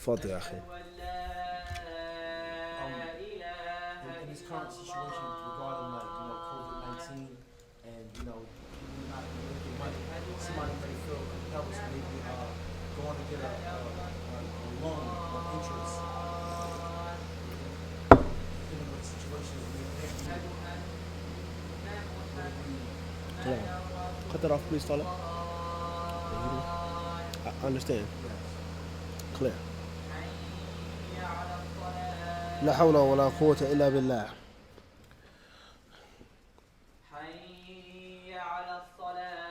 تفضل يا أخي. In this current situation regarding COVID-19 and people not making money, somebody may feel compelled to maybe going to get a loan or interest. Depending on what the situation is, Clear. Cut that off, please, Tala. I understand. Clear. لا حول ولا قوة إلا بالله. حي على الصلاة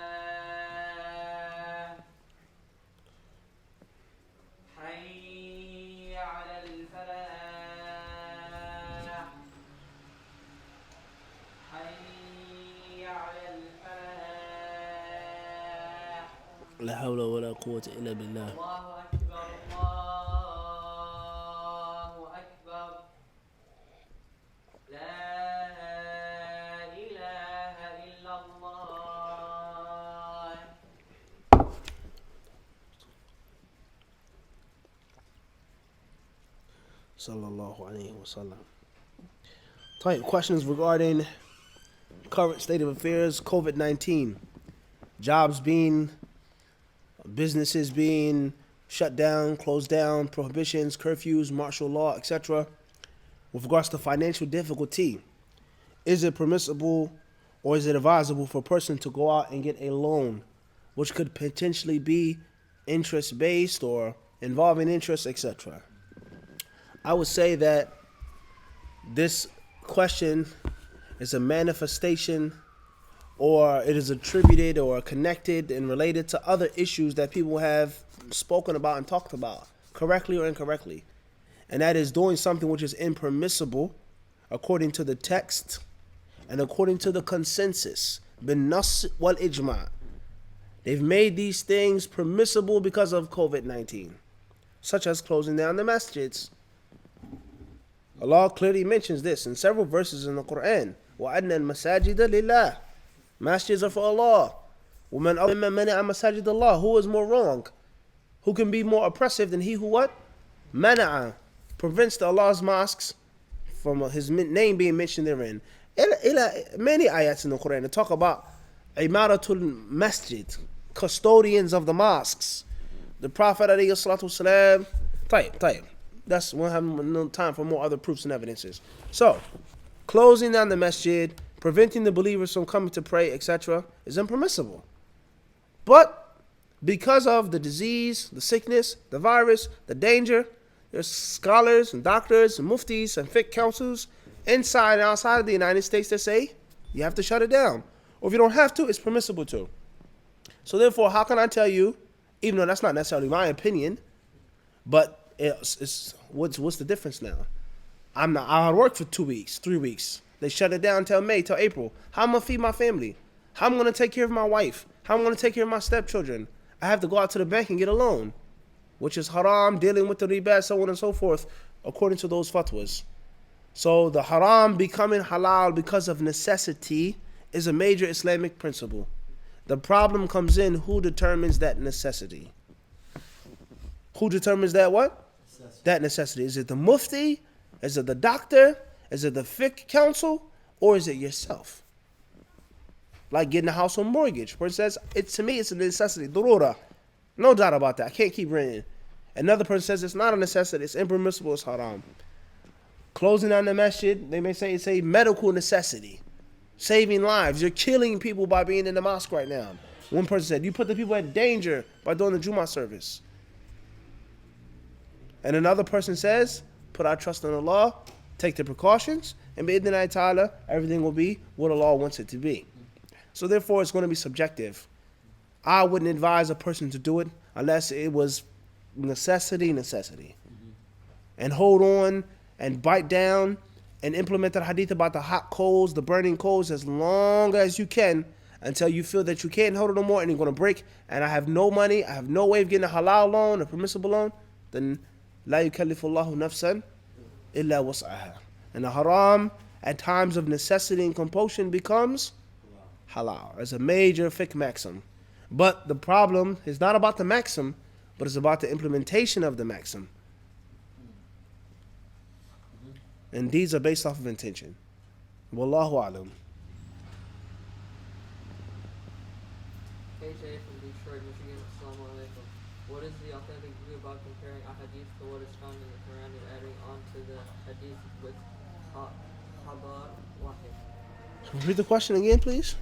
حي على الفلاح حي على الفلاح لا حول ولا قوة إلا بالله. الله أكبر الله أكبر لا إله إلا الله. Sallallahu alayhi wa sallam. Type questions regarding current state of affairs, COVID-19, businesses being shut down, closed down, prohibitions, curfews, martial law, etc. With regards to financial difficulty, is it permissible or is it advisable for a person to go out and get a loan, which could potentially be interest-based or involving interest, etc.? I would say that this question is a manifestation, or it is attributed or connected and related to other issues that people have spoken about and talked about, correctly or incorrectly. And that is doing something which is impermissible according to the text and according to the consensus, bin nas wal ijma. They've made these things permissible because of COVID-19, such as closing down the masjids. Allah clearly mentions this in several verses in the Quran. وَأَنَّ الْمَسَاجِدَ لِلَّهِ. Masjids are for Allah. وَمَنْ أَظْلَمَ مَنِعَ مَسَاجِدَ اللَّهِ. Who is more wrong? Who can be more oppressive than he who what? Mana'a. Prevents the Allah's mosques from his name being mentioned therein. Many ayats in the Quran that talk about imaratul masjid, custodians of the mosques. The Prophet alayhi salatu wasalam. Tayyib. We'll have no time for more other proofs and evidences. So, closing down the masjid, preventing the believers from coming to pray, etc., is impermissible. But because of the disease, the sickness, the virus, the danger, there's scholars and doctors and muftis and fiqh councils inside and outside of the United States that say you have to shut it down. Or if you don't have to, it's permissible to. So therefore, how can I tell you, even though that's not necessarily my opinion, but it's what's the difference now? I work for 2 weeks, 3 weeks. They shut it down till May, till April. How am I gonna feed my family? How am I gonna take care of my wife? How am I gonna take care of my stepchildren? I have to go out to the bank and get a loan, which is haram, dealing with the riba, so on and so forth, according to those fatwas. So the haram becoming halal because of necessity is a major Islamic principle. The problem comes in, who determines that necessity? Who determines that what? That necessity. Is it the mufti? Is it the doctor? Is it the fiqh council? Or is it yourself? Like getting a house on mortgage, where it says, to me it's a necessity, durura. No doubt about that. I can't keep renting. Another person says it's not a necessity, it's impermissible, it's haram. Closing down the masjid, they may say it's a medical necessity. Saving lives. You're killing people by being in the mosque right now. One person said, you put the people at danger by doing the Jummah service. And another person says, put our trust in Allah, take the precautions, and bi'idhnillahi ta'ala, everything will be what Allah wants it to be. So therefore, it's going to be subjective. I wouldn't advise a person to do it unless it was necessity. And hold on and bite down and implement the hadith about the hot coals, the burning coals, as long as you can, until you feel that you can't hold it no more and you're going to break, and I have no money, I have no way of getting a halal loan, a permissible loan, then la yukallifullahu nafsan illa was'aha. And the haram at times of necessity and compulsion becomes halal. It's a major fiqh maxim. But the problem is not about the maxim, but it's about the implementation of the maxim. And deeds are based off of intention. Wallahu alam. HA from Detroit, Michigan. Assalamu alaikum. What is the authentic view about comparing a hadith to what is found in the Quran and adding on to the hadith with habar wahid? Repeat the question again, please.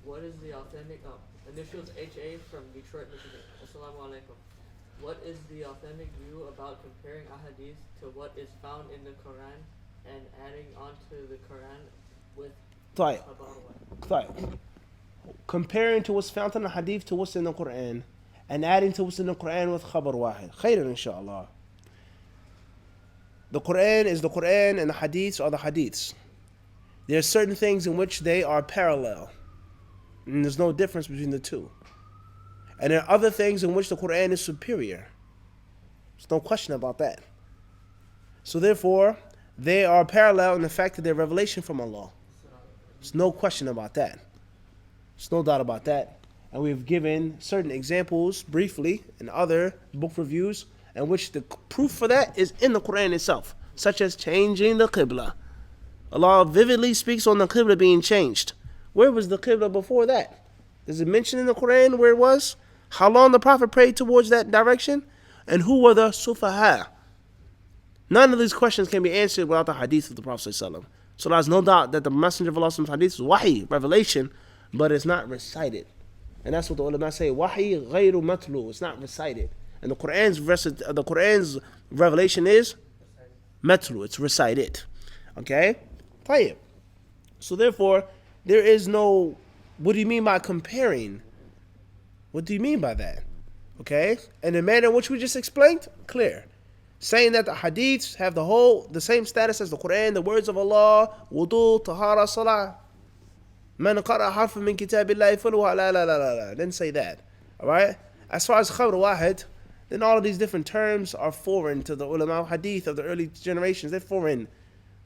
What is the authentic initials HA from Detroit, Michigan? Assalamu alaikum. What is the authentic view about comparing a hadith to what is found in the Quran and adding on to the Quran with طيب. habar wahid? طيب. Comparing to what's found in the hadith to what's in the Quran and adding to what's in the Quran with khabar wahid. Khairan inshallah. The Quran is the Quran and the hadiths are the hadiths. There are certain things in which they are parallel. And there's no difference between the two. And there are other things in which the Quran is superior. There's no question about that. So therefore, they are parallel in the fact that they're revelation from Allah. There's no question about that. There's no doubt about that. And we've given certain examples briefly in other book reviews in which the proof for that is in the Quran itself, such as changing the Qibla. Allah vividly speaks on the Qibla being changed. Where was the Qibla before that? Does it mention in the Quran where it was? How long the Prophet prayed towards that direction? And who were the Sufaha? None of these questions can be answered without the hadith of the Prophet ﷺ. So there's no doubt that the Messenger of Allah's hadith is wahi, revelation, but it's not recited. And that's what the ulama say, wahi ghayru matlu, it's not recited. And the Quran's revelation is matlu, it's recited. Okay? طيب. So therefore, there is no, what do you mean by comparing? What do you mean by that? Okay? And the manner in which we just explained, clear. Saying that the hadiths have the same status as the Quran, the words of Allah, wudu, tahara, salah. Man qara harfan min kitabillahi faluha la la la la la. Didn't say that. Alright? As far as khabar wahid, then all of these different terms are foreign to the ulama of hadith of the early generations. They're foreign.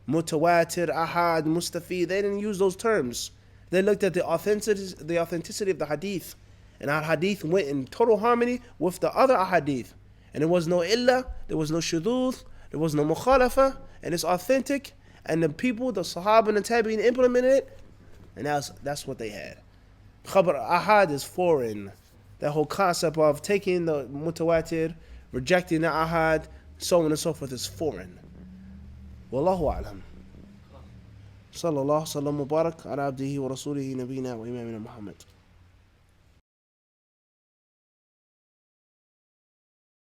Mutawatir, ahad, mustafi, they didn't use those terms. They looked at the authenticity of the hadith. And our hadith went in total harmony with the other ahadith. And there was no illah, there was no shuduth, there was no mukhalafa, and it's authentic. And the people, the sahaba and the tabi'in implemented it. And that's what they had. Khabar ahad is foreign. That whole concept of taking the mutawatir, rejecting the ahad, so on and so forth is foreign. Wallahu a'lam. Sallallahu sallam mubarak ala abdihi wa rasulihi nabina wa imamina Muhammad.